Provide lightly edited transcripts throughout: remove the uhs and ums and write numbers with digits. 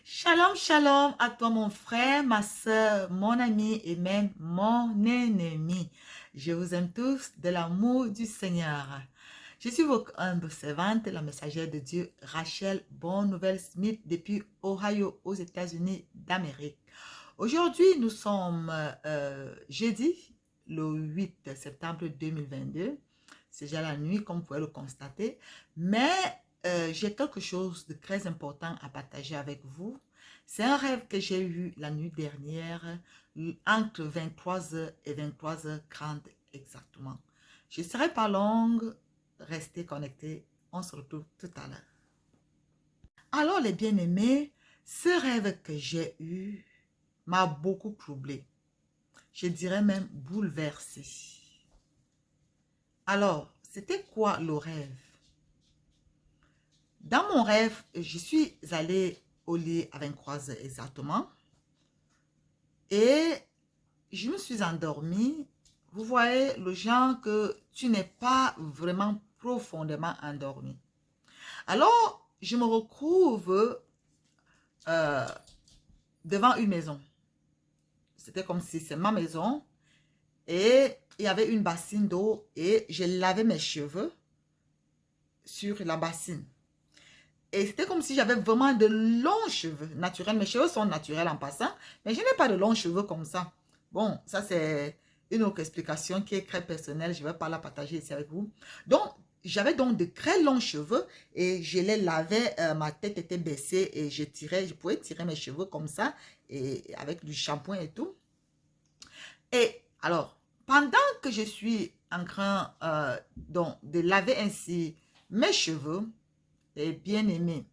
Shalom, shalom à toi mon frère, ma soeur, mon ami et même mon ennemi. Je vous aime tous de l'amour du Seigneur. Je suis votre humble servante, la messagère de Dieu, Rachel Bonne Nouvelle Smith depuis Ohio aux États-Unis d'Amérique. Aujourd'hui, nous sommes jeudi, le 8 septembre 2022. C'est déjà la nuit, comme vous pouvez le constater. Mais j'ai quelque chose de très important à partager avec vous. C'est un rêve que j'ai eu la nuit dernière, entre 23h et 23h30 exactement. Je ne serai pas longue, restez connectés, on se retrouve tout à l'heure. Alors les bien-aimés, ce rêve que j'ai eu m'a beaucoup troublé. Je dirais même bouleversé. Alors, c'était quoi le rêve? Dans mon rêve, je suis allée au lit à 23h exactement et je me suis endormie. Vous voyez, le genre que tu n'es pas vraiment profondément endormi. Alors, je me retrouve euh, devant une maison. C'était comme si c'est ma maison et il y avait une bassine d'eau et je lavais mes cheveux sur la bassine. Et c'était comme si j'avais vraiment de longs cheveux naturels. Mes cheveux sont naturels en passant, mais je n'ai pas de longs cheveux comme ça. Bon, ça c'est une autre explication qui est très personnelle. Je ne vais pas la partager ici avec vous. Donc, j'avais donc de très longs cheveux et je les lavais. Ma tête était baissée et je pouvais tirer mes cheveux comme ça et avec du shampoing et tout. Et alors, pendant que je suis en train donc, de laver ainsi mes cheveux, et bien aimé,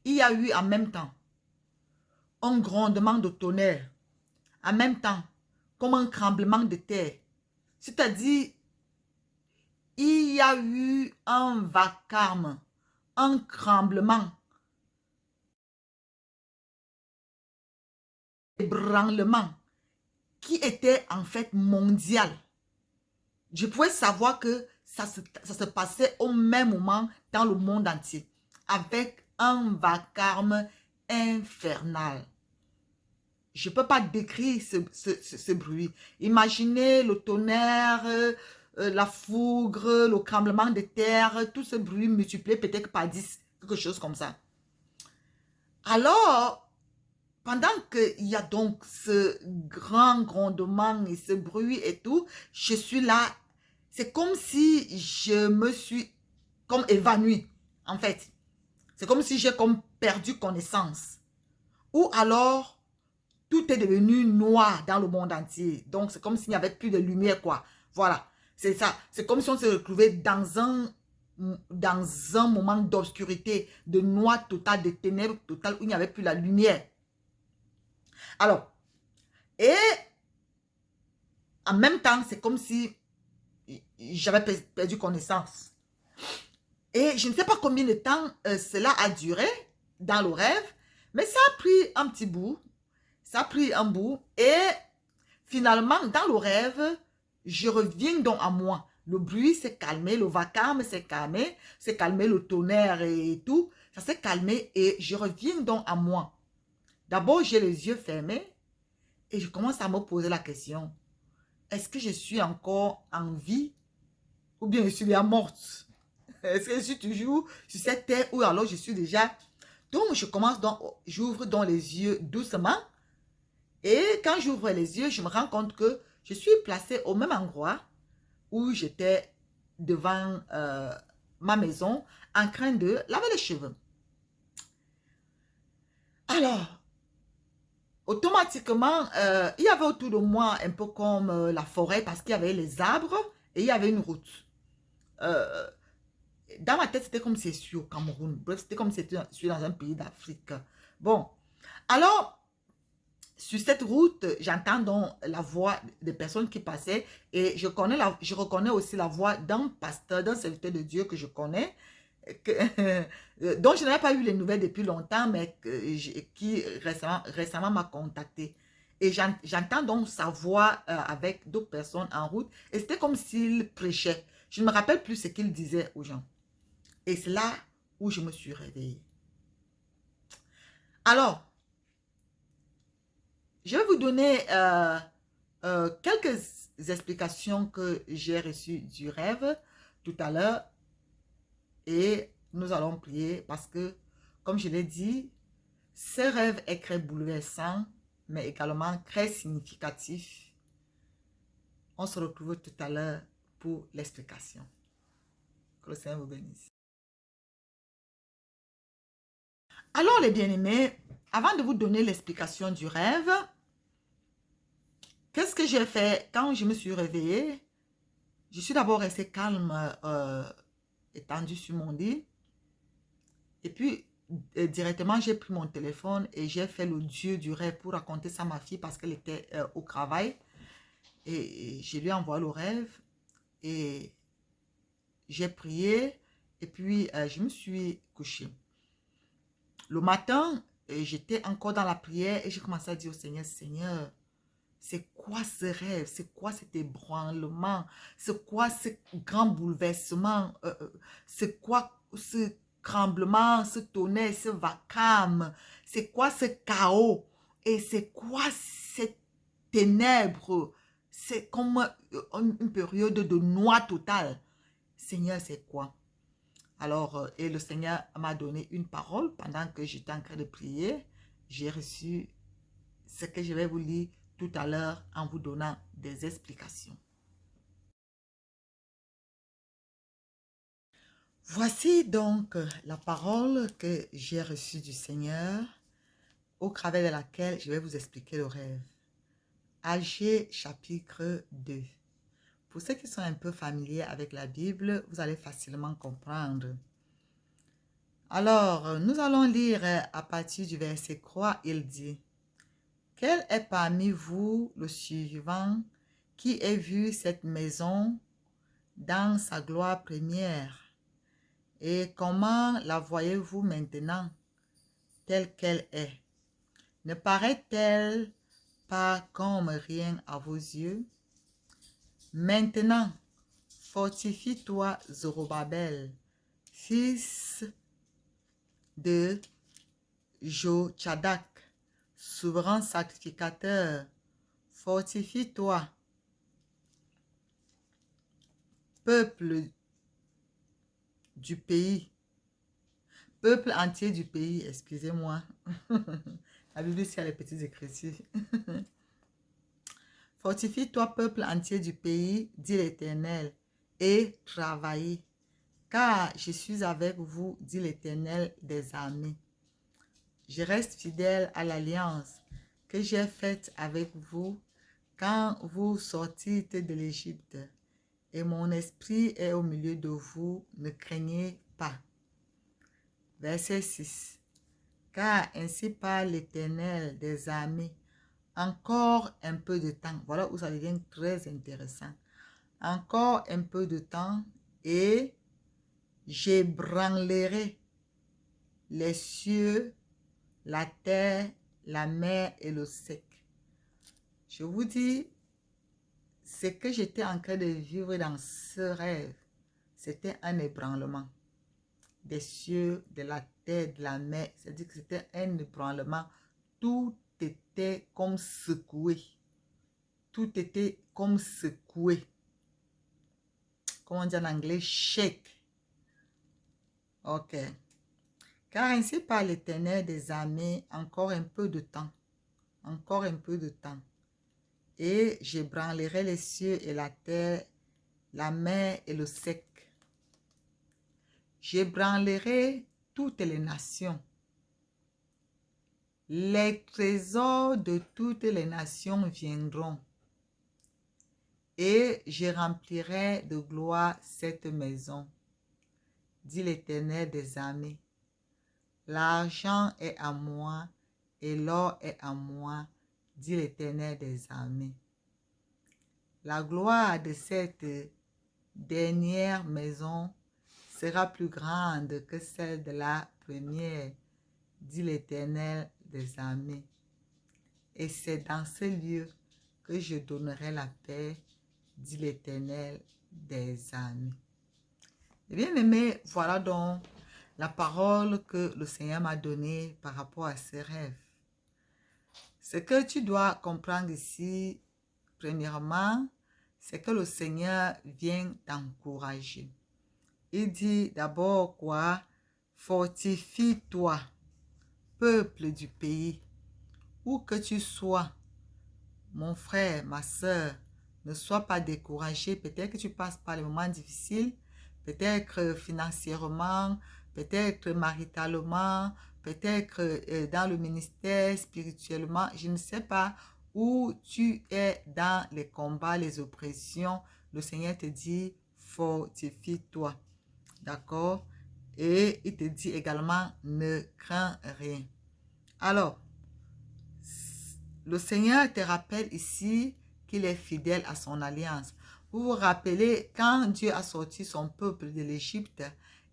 il y a eu en même temps un grondement de tonnerre, en même temps comme un tremblement de terre. C'est-à-dire, il y a eu un vacarme, un tremblement, un ébranlement qui était en fait mondial. Je pouvais savoir que ça se passait au même moment dans le monde entier, avec un vacarme infernal. Je ne peux pas décrire ce bruit. Imaginez le tonnerre, la foudre, le tremblement de terre, tout ce bruit multiplié peut-être par 10, quelque chose comme ça. Alors, pendant qu'il y a donc ce grand grondement et ce bruit et tout, je suis là. C'est comme si je me suis comme évanouie, en fait. C'est comme si j'ai comme perdu connaissance. Ou alors, tout est devenu noir dans le monde entier. Donc, c'est comme s'il n'y avait plus de lumière, quoi. Voilà, c'est ça. C'est comme si on se retrouvait dans un moment d'obscurité, de noir total, de ténèbres totales, où il n'y avait plus la lumière. Alors, et en même temps, c'est comme si j'avais perdu connaissance. Et je ne sais pas combien de temps cela a duré dans le rêve, mais ça a pris un petit bout. Ça a pris un bout. Et finalement, dans le rêve, je reviens donc à moi. Le bruit s'est calmé, le vacarme s'est calmé, le tonnerre et tout. Ça s'est calmé et je reviens donc à moi. D'abord, j'ai les yeux fermés et je commence à me poser la question. Est-ce que je suis encore en vie ou bien je suis bien morte? Est-ce que je suis toujours sur cette terre ou alors je suis déjà... Donc, j'ouvre donc les yeux doucement. Et quand j'ouvre les yeux, je me rends compte que je suis placée au même endroit où j'étais devant ma maison en train de laver les cheveux. Alors, automatiquement, il y avait autour de moi un peu comme la forêt parce qu'il y avait les arbres et il y avait une route. Euh, Dans ma tête, c'était comme si je suis au Cameroun. Bref, c'était comme si je suis dans un pays d'Afrique. Bon, alors, sur cette route, j'entends donc la voix des personnes qui passaient et je reconnais aussi la voix d'un pasteur, d'un serviteur de Dieu que je connais, dont je n'avais pas eu les nouvelles depuis longtemps, mais qui récemment m'a contacté. Et j'entends donc sa voix avec d'autres personnes en route et c'était comme s'il prêchait. Je ne me rappelle plus ce qu'il disait aux gens. Et c'est là où je me suis réveillée. Alors, je vais vous donner quelques explications que j'ai reçues du rêve tout à l'heure et nous allons prier parce que, comme je l'ai dit, ce rêve est très bouleversant, mais également très significatif. On se retrouve tout à l'heure pour l'explication. Que le Seigneur vous bénisse. Alors, les bien-aimés, avant de vous donner l'explication du rêve, qu'est-ce que j'ai fait quand je me suis réveillée? Je suis d'abord restée calme, étendue sur mon lit. Et puis, directement, j'ai pris mon téléphone et j'ai fait l'audio du rêve pour raconter ça à ma fille parce qu'elle était au travail. Et je lui ai envoyé le rêve et j'ai prié et puis je me suis couchée. Le matin, j'étais encore dans la prière et j'ai commencé à dire au Seigneur, Seigneur, c'est quoi ce rêve? C'est quoi cet ébranlement? C'est quoi ce grand bouleversement? C'est quoi ce tremblement, ce tonnerre, ce vacarme? C'est quoi ce chaos? Et c'est quoi cette ténèbre? C'est comme une période de noir total. Seigneur, c'est quoi? Alors, et le Seigneur m'a donné une parole pendant que j'étais en train de prier. J'ai reçu ce que je vais vous lire tout à l'heure en vous donnant des explications. Voici donc la parole que j'ai reçue du Seigneur au travers de laquelle je vais vous expliquer le rêve. Agé chapitre 2. Pour ceux qui sont un peu familiers avec la Bible, vous allez facilement comprendre. Alors, nous allons lire à partir du verset 3, il dit: Quel est parmi vous le suivant qui ait vu cette maison dans sa gloire première? Et comment la voyez-vous maintenant, telle qu'elle est? Ne paraît-elle pas comme rien à vos yeux? Maintenant, fortifie-toi, Zorobabel, fils de Jotchadak, souverain sacrificateur. Fortifie-toi, peuple du pays, peuple entier du pays, excusez-moi. La Bible ici a les petites écritures. Fortifie-toi, peuple entier du pays, dit l'Éternel, et travaillez, car je suis avec vous, dit l'Éternel des armées. Je reste fidèle à l'alliance que j'ai faite avec vous quand vous sortîtes de l'Égypte, et mon esprit est au milieu de vous, ne craignez pas. Verset 6. Car ainsi parle l'Éternel des armées, encore un peu de temps. Voilà où ça devient très intéressant. Encore un peu de temps et j'ébranlerai les cieux, la terre, la mer et le sec. Je vous dis, ce que j'étais en train de vivre dans ce rêve, c'était un ébranlement des cieux, de la terre, de la mer. C'est-à-dire que c'était un ébranlement. Tout était comme secoué. Tout était comme secoué. Comment on dit en anglais? Shake. Ok. Car ainsi parle l'Éternel des armées, encore un peu de temps. Encore un peu de temps. Et j'ébranlerai les cieux et la terre, la mer et le sec. J'ébranlerai toutes les nations. Les trésors de toutes les nations viendront. Et je remplirai de gloire cette maison, dit l'Éternel des armées. L'argent est à moi et l'or est à moi, dit l'Éternel des armées. La gloire de cette dernière maison sera plus grande que celle de la première, dit l'Éternel des armées. Et c'est dans ce lieu que je donnerai la paix, dit l'Éternel des armées. Eh bien aimé, voilà donc la parole que le Seigneur m'a donnée par rapport à ses rêves. Ce que tu dois comprendre ici, premièrement, c'est que le Seigneur vient t'encourager. Il dit d'abord quoi? Fortifie-toi, peuple du pays, où que tu sois. Mon frère, ma soeur, ne sois pas découragé. Peut-être que tu passes par des moments difficiles, peut-être financièrement, peut-être maritalement, peut-être dans le ministère, spirituellement. Je ne sais pas où tu es dans les combats, les oppressions. Le Seigneur te dit, fortifie-toi. D'accord? Et il te dit également, ne crains rien. Alors, le Seigneur te rappelle ici qu'il est fidèle à son alliance. Vous vous rappelez, quand Dieu a sorti son peuple de l'Égypte,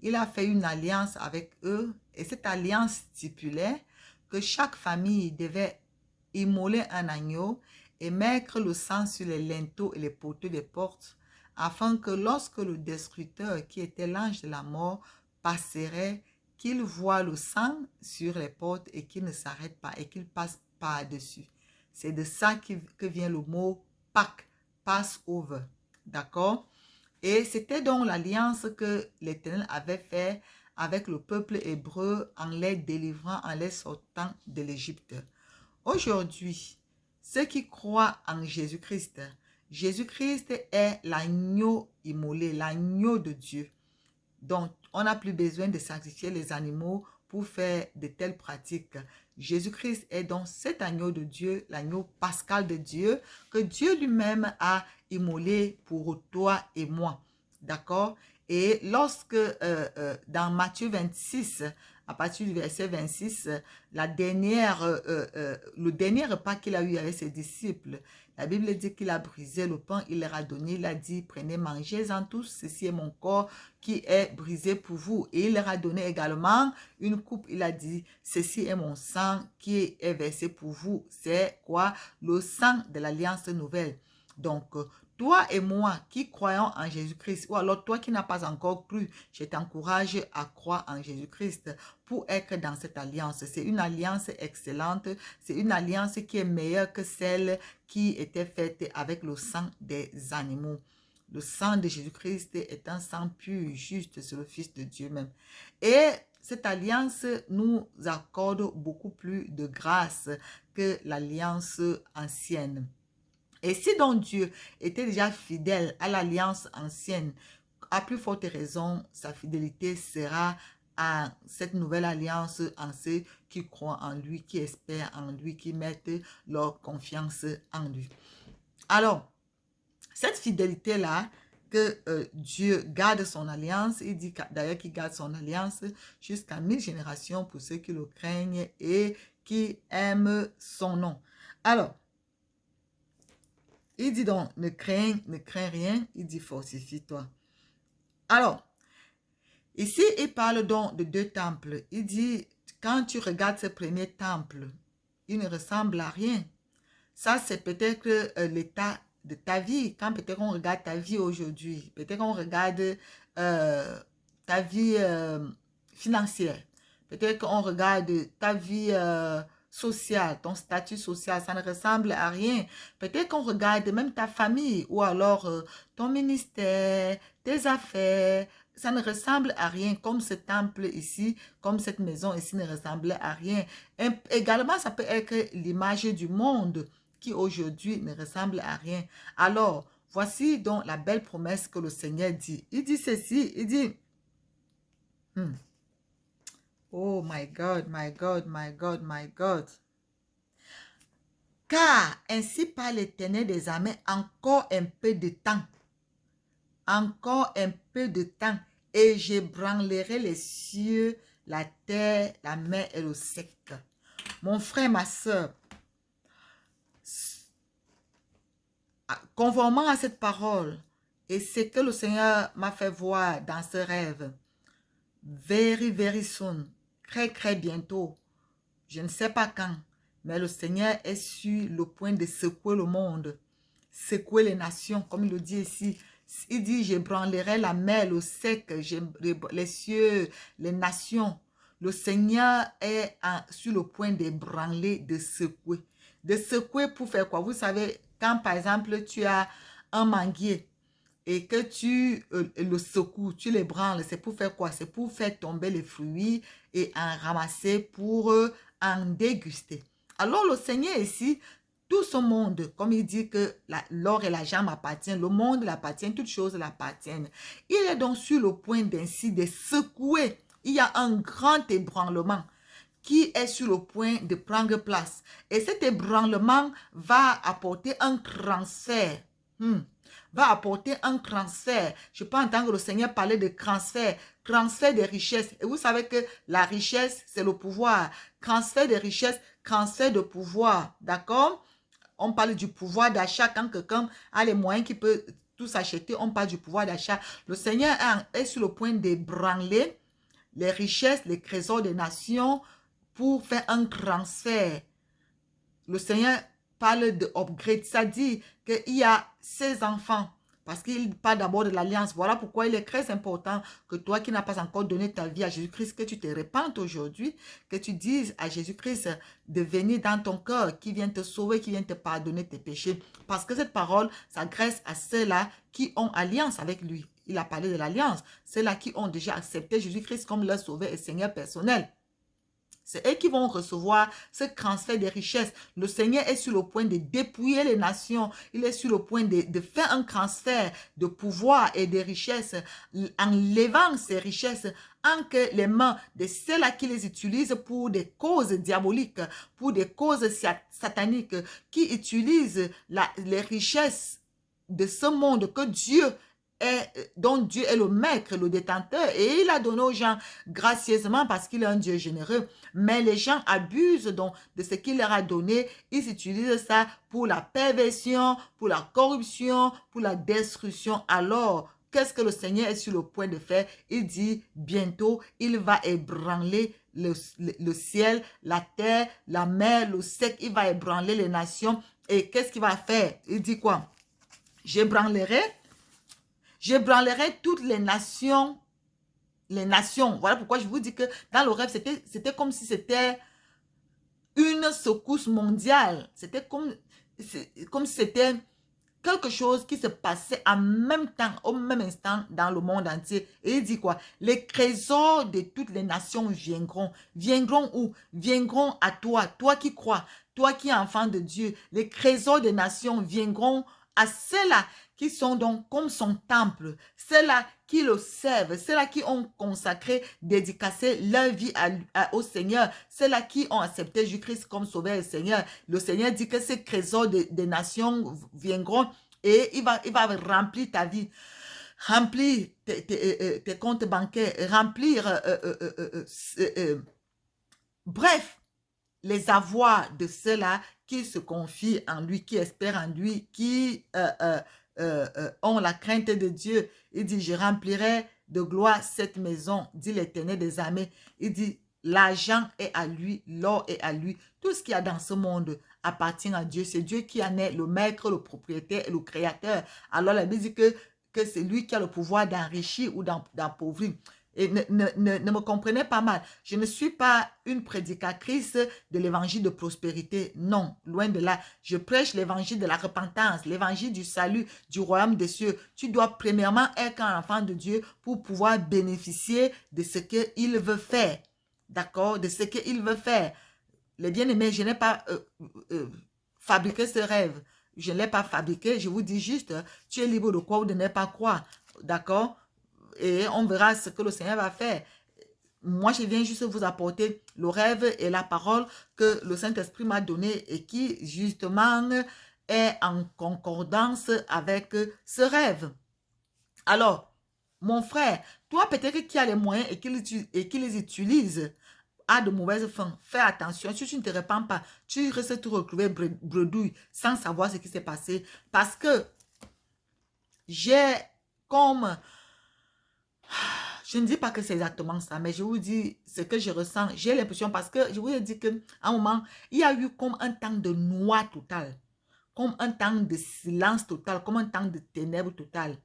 il a fait une alliance avec eux et cette alliance stipulait que chaque famille devait immoler un agneau et mettre le sang sur les linteaux et les poteaux des portes afin que lorsque le destructeur, qui était l'ange de la mort, passerait, qu'il voie le sang sur les portes et qu'il ne s'arrête pas et qu'il passe par-dessus. C'est de ça que vient le mot Pâques, Passover. D'accord? Et c'était donc l'alliance que l'Éternel avait fait avec le peuple hébreu en les délivrant, en les sortant de l'Égypte. Aujourd'hui, ceux qui croient en Jésus-Christ, Jésus-Christ est l'agneau immolé, l'agneau de Dieu. Donc, on n'a plus besoin de sacrifier les animaux pour faire de telles pratiques. Jésus-Christ est donc cet agneau de Dieu, l'agneau pascal de Dieu, que Dieu lui-même a immolé pour toi et moi. D'accord? Et lorsque, dans Matthieu 26, à partir du verset 26, le dernier repas qu'il a eu avec ses disciples, la Bible dit qu'il a brisé le pain, il leur a donné, il a dit, prenez, mangez-en tous, ceci est mon corps qui est brisé pour vous. Et il leur a donné également une coupe, il a dit, ceci est mon sang qui est versé pour vous. C'est quoi? Le sang de l'alliance nouvelle. Donc, toi et moi qui croyons en Jésus-Christ, ou alors toi qui n'as pas encore cru, je t'encourage à croire en Jésus-Christ pour être dans cette alliance. C'est une alliance excellente, c'est une alliance qui est meilleure que celle qui était faite avec le sang des animaux. Le sang de Jésus-Christ est un sang pur, juste, c'est le Fils de Dieu même. Et cette alliance nous accorde beaucoup plus de grâce que l'alliance ancienne. Et si donc Dieu était déjà fidèle à l'alliance ancienne, à plus forte raison, sa fidélité sera à cette nouvelle alliance en ceux qui croient en lui, qui espèrent en lui, qui mettent leur confiance en lui. Alors, cette fidélité-là, que Dieu garde son alliance, il dit d'ailleurs qu'il garde son alliance jusqu'à 1000 générations pour ceux qui le craignent et qui aiment son nom. Alors, il dit donc, ne crains rien, il dit fortifie-toi. Alors, ici, il parle donc de deux temples. Il dit, quand tu regardes ce premier temple, il ne ressemble à rien. Ça, c'est peut-être l'état de ta vie. Quand peut-être on regarde ta vie aujourd'hui, peut-être on regarde ta vie financière, peut-être qu'on regarde ta vie sociale, ton statut social, ça ne ressemble à rien. Peut-être qu'on regarde même ta famille ou alors ton ministère, tes affaires, ça ne ressemble à rien, comme ce temple ici, comme cette maison ici ne ressemble à rien. Et également, ça peut être l'image du monde qui aujourd'hui ne ressemble à rien. Alors, voici donc la belle promesse que le Seigneur dit. Il dit ceci, il dit, oh my God, my God, my God, my God. Car ainsi par l'Éternel des armées, encore un peu de temps, encore un peu de temps, et j'ébranlerai les cieux, la terre, la mer et le sec. Mon frère, ma soeur, conformément à cette parole et ce que le Seigneur m'a fait voir dans ce rêve, very, very soon, très bientôt, je ne sais pas quand, mais le Seigneur est sur le point de secouer le monde, secouer les nations, comme il le dit ici, Il dit, j'ébranlerai la mer, le sec, les cieux, les nations. Le Seigneur est sur le point d'ébranler, de secouer. De secouer pour faire quoi? Vous savez, quand par exemple, tu as un manguier et que tu le secoues, tu l'ébranles, c'est pour faire quoi? C'est pour faire tomber les fruits et en ramasser pour en déguster. Alors le Seigneur ici, tout ce monde, comme il dit que l'or et l'argent m'appartiennent, le monde l'appartient, toutes choses l'appartiennent. Il est donc sur le point d'ainsi de secouer. Il y a un grand ébranlement qui est sur le point de prendre place. Et cet ébranlement va apporter un transfert. Va apporter un transfert. Je peux entendre le Seigneur parler de transfert, transfert des richesses. Et vous savez que la richesse, c'est le pouvoir. Transfert des richesses, transfert de pouvoir. D'accord? On parle du pouvoir d'achat quand quelqu'un a les moyens qu'il peut tout s'acheter. On parle du pouvoir d'achat. Le Seigneur est sur le point d'ébranler les richesses, les trésors des nations pour faire un transfert. Le Seigneur parle de upgrade. Ça dit qu'il y a ses enfants. Parce qu'il parle d'abord de l'alliance. Voilà pourquoi il est très important que toi qui n'as pas encore donné ta vie à Jésus-Christ, que tu te répandes aujourd'hui, que tu dises à Jésus-Christ de venir dans ton cœur, qui vient te sauver, qui vient te pardonner tes péchés. Parce que cette parole s'adresse à ceux-là qui ont alliance avec lui. Il a parlé de l'alliance. Ceux-là qui ont déjà accepté Jésus-Christ comme leur sauveur et Seigneur personnel. C'est eux qui vont recevoir ce transfert des richesses. Le Seigneur est sur le point de dépouiller les nations. Il est sur le point de faire un transfert de pouvoir et de richesses en levant ces richesses en que les mains de ceux-là qui les utilisent pour des causes diaboliques, pour des causes sataniques, qui utilisent les richesses de ce monde que Dieu dont Dieu est le maître, le détenteur, et il a donné aux gens gracieusement parce qu'il est un Dieu généreux. Mais les gens abusent donc de ce qu'il leur a donné. Ils utilisent ça pour la perversion, pour la corruption, pour la destruction. Alors, qu'est-ce que le Seigneur est sur le point de faire? Il dit bientôt, il va ébranler le ciel, la terre, la mer, le sec. Il va ébranler les nations. Et qu'est-ce qu'il va faire? Il dit quoi? J'ébranlerai toutes les nations. Les nations. Voilà pourquoi je vous dis que dans le rêve, c'était comme si c'était une secousse mondiale. C'était comme si c'était quelque chose qui se passait en même temps, au même instant dans le monde entier. Et il dit quoi? Les trésors de toutes les nations viendront. Viendront où? Viendront à toi, toi qui crois, toi qui es enfant de Dieu. Les trésors des nations viendront à ceux-là qui sont donc comme son temple, ceux-là qui le servent, ceux-là qui ont consacré, dédicacé leur vie au Seigneur, ceux-là qui ont accepté Jésus-Christ comme sauveur et Seigneur. Le Seigneur dit que ces trésors des nations viendront et il va remplir ta vie, remplir tes comptes bancaires, remplir, bref, les avoirs de ceux-là qui se confient en lui, qui espèrent en lui, qui ont la crainte de Dieu. Il dit, je remplirai de gloire cette maison, dit l'Éternel des armées. Il dit, l'argent est à lui, l'or est à lui. Tout ce qu'il y a dans ce monde appartient à Dieu. C'est Dieu qui en est le maître, le propriétaire et le créateur. Alors la Bible dit que c'est lui qui a le pouvoir d'enrichir ou d'appauvrir. Et ne me comprenez pas mal. Je ne suis pas une prédicatrice de l'évangile de prospérité. Non, loin de là. Je prêche l'évangile de la repentance, l'évangile du salut, du royaume des cieux. Tu dois premièrement être un enfant de Dieu pour pouvoir bénéficier de ce qu'il veut faire. D'accord? De ce qu'il veut faire. Les bien-aimés, je n'ai pas fabriqué ce rêve. Je ne l'ai pas fabriqué. Je vous dis juste, tu es libre de croire ou de ne pas croire. D'accord? Et on verra ce que le Seigneur va faire. Moi, je viens juste vous apporter le rêve et la parole que le Saint-Esprit m'a donnée et qui, justement, est en concordance avec ce rêve. Alors, mon frère, toi, peut-être qui a les moyens et qui les utilise à de mauvaises fins, fais attention. Si tu ne te répands pas, tu risques de te retrouver bredouille sans savoir ce qui s'est passé. Parce que j'ai comme... Je ne dis pas que c'est exactement ça, mais je vous dis ce que je ressens. J'ai l'impression parce que je vous ai dit qu'à un moment, il y a eu comme un temps de noix total, comme un temps de silence total, comme un temps de ténèbres total.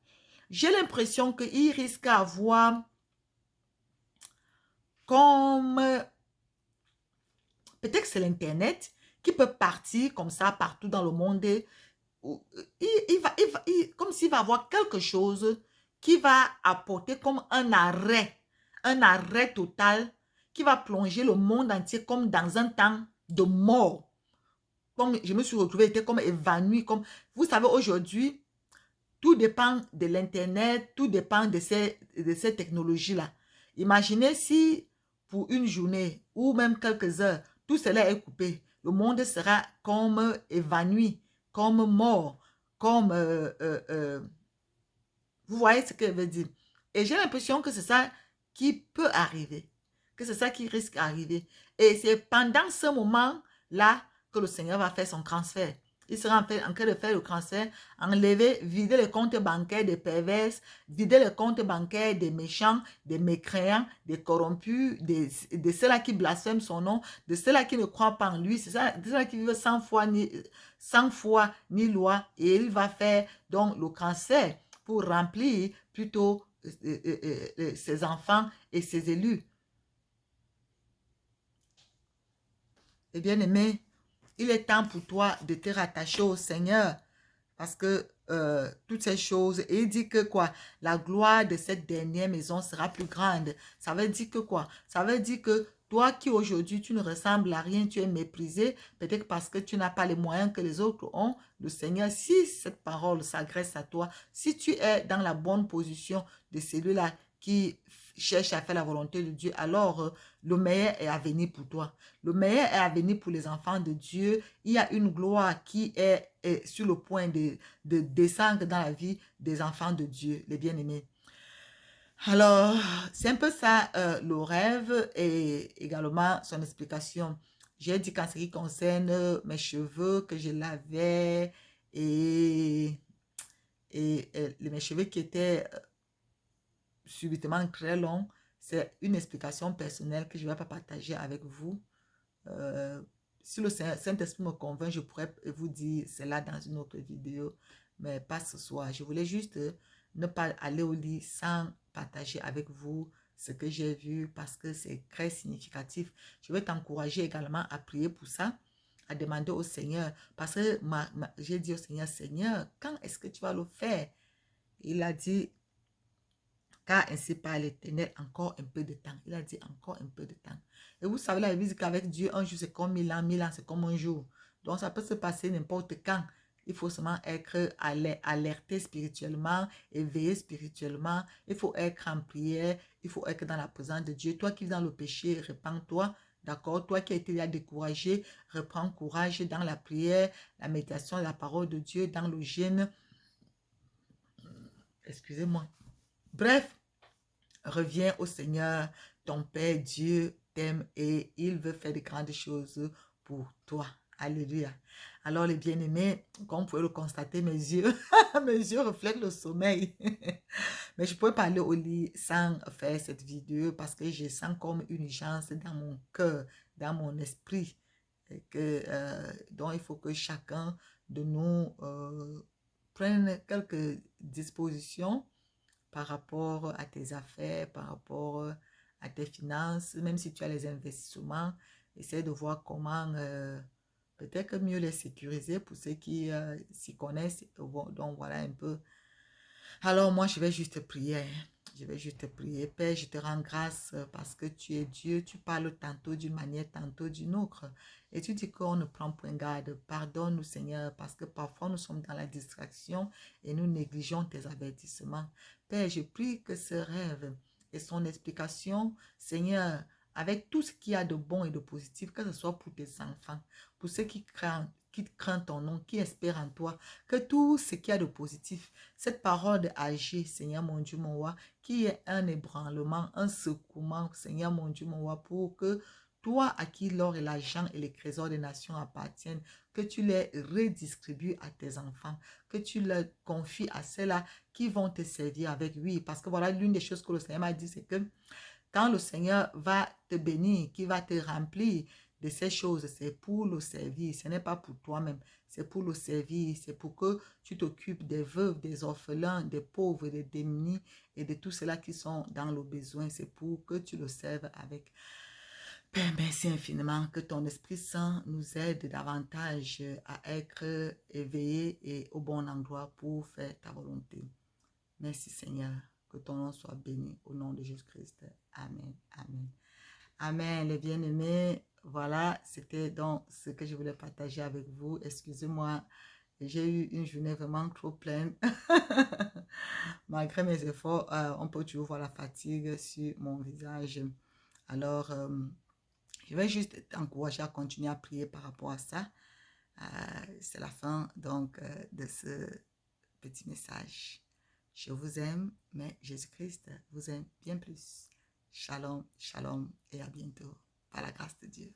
j'ai l'impression qu'il risque d'avoir comme, peut-être que c'est l'Internet qui peut partir comme ça partout dans le monde. Comme s'il va avoir quelque chose qui va apporter comme un arrêt total, qui va plonger le monde entier comme dans un temps de mort. Comme je me suis retrouvée, j'étais comme évanouie. Comme, vous savez, aujourd'hui, tout dépend de l'Internet, tout dépend de ces technologies-là. Imaginez si pour une journée ou même quelques heures, tout cela est coupé. Le monde sera comme évanoui, comme mort, comme... vous voyez ce que je veux dire? Et j'ai l'impression que c'est ça qui peut arriver, que c'est ça qui risque d'arriver. Et c'est pendant ce moment-là que le Seigneur va faire son transfert. Il sera en train de faire le transfert, enlever, vider les comptes bancaires des perverses, vider les comptes bancaires des méchants, des mécréants, des corrompus, de ceux-là qui blasphèment son nom, de ceux-là qui ne croient pas en lui, c'est ça, de ceux-là qui vivent sans foi ni loi. Et il va faire donc le transfert pour remplir plutôt ses enfants et ses élus. Et bien aimé, il est temps pour toi de te rattacher au Seigneur parce que toutes ces choses, et il dit que quoi? La gloire de cette dernière maison sera plus grande. Ça veut dire que quoi? Ça veut dire que toi qui aujourd'hui tu ne ressembles à rien, tu es méprisé, peut-être parce que tu n'as pas les moyens que les autres ont. Le Seigneur, si cette parole s'adresse à toi, si tu es dans la bonne position de celui-là qui cherche à faire la volonté de Dieu, alors le meilleur est à venir pour toi. Le meilleur est à venir pour les enfants de Dieu. Il y a une gloire qui est sur le point de descendre dans la vie des enfants de Dieu, les bien-aimés. Alors, c'est un peu ça le rêve et également son explication. J'ai dit qu'en ce qui concerne mes cheveux que je lavais et, mes cheveux qui étaient subitement très longs, c'est une explication personnelle que je ne vais pas partager avec vous. Si le Saint-Esprit me convainc, je pourrais vous dire cela dans une autre vidéo, mais pas ce soir. Je voulais juste ne pas aller au lit sans partager avec vous ce que j'ai vu parce que c'est très significatif. Je vais t'encourager également à prier pour ça, à demander au Seigneur, parce que j'ai dit au Seigneur, Seigneur, quand est-ce que tu vas le faire? Il a dit, car ainsi parle l'Éternel, encore un peu de temps. Il a dit encore un peu de temps. Et vous savez, la Bible dit qu'avec Dieu, un jour c'est comme 1000 ans c'est comme un jour. Donc ça peut se passer n'importe quand. Il faut seulement être alerté spirituellement, éveillé spirituellement. Il faut être en prière, il faut être dans la présence de Dieu. Toi qui es dans le péché, répands-toi. D'accord? Toi qui as été découragé, reprends courage dans la prière, la méditation, la parole de Dieu, dans le jeûne. Excusez-moi. Bref, reviens au Seigneur, ton Père Dieu t'aime et il veut faire de grandes choses pour toi. Alléluia. Alors les bien-aimés, comme vous pouvez le constater, mes yeux, mes yeux reflètent le sommeil. Mais je peux pas aller au lit sans faire cette vidéo parce que je sens comme une urgence dans mon cœur, dans mon esprit. Et que, donc il faut que chacun de nous prenne quelques dispositions par rapport à tes affaires, par rapport à tes finances, même si tu as les investissements, essaie de voir comment peut-être mieux les sécuriser pour ceux qui s'y connaissent. Donc voilà un peu. Alors moi, je vais juste prier. Je vais juste prier. Père, je te rends grâce parce que tu es Dieu. Tu parles tantôt d'une manière, tantôt d'une autre. Et tu dis qu'on ne prend point garde. Pardonne-nous, Seigneur, parce que parfois nous sommes dans la distraction et nous négligeons tes avertissements. Père, je prie que ce rêve et son explication, Seigneur, avec tout ce qu'il y a de bon et de positif, que ce soit pour tes enfants, pour ceux qui craignent ton nom, qui espèrent en toi, que tout ce qu'il y a de positif, cette parole de agir, Seigneur mon Dieu, mon roi, qui est un ébranlement, un secouement, Seigneur mon Dieu, mon roi, pour que toi à qui l'or et l'argent et les trésors des nations appartiennent, que tu les redistribues à tes enfants, que tu les confies à ceux-là qui vont te servir avec lui. Parce que voilà, l'une des choses que le Seigneur m'a dit, c'est que quand le Seigneur va te bénir, qui va te remplir, de ces choses, c'est pour le servir. Ce n'est pas pour toi-même, c'est pour le servir. C'est pour que tu t'occupes des veuves, des orphelins, des pauvres, des démunis et de tous ceux-là qui sont dans le besoin. C'est pour que tu le serves avec. Père, merci infiniment que ton Esprit Saint nous aide davantage à être éveillés et au bon endroit pour faire ta volonté. Merci Seigneur, que ton nom soit béni au nom de Jésus-Christ. Amen, amen. Amen, les bien-aimés. Voilà, c'était donc ce que je voulais partager avec vous. Excusez-moi, j'ai eu une journée vraiment trop pleine. Malgré mes efforts, on peut toujours voir la fatigue sur mon visage. Alors, je vais juste t'encourager à continuer à prier par rapport à ça. C'est la fin donc de ce petit message. Je vous aime, mais Jésus-Christ vous aime bien plus. Shalom, shalom et à bientôt par la grâce de Dieu.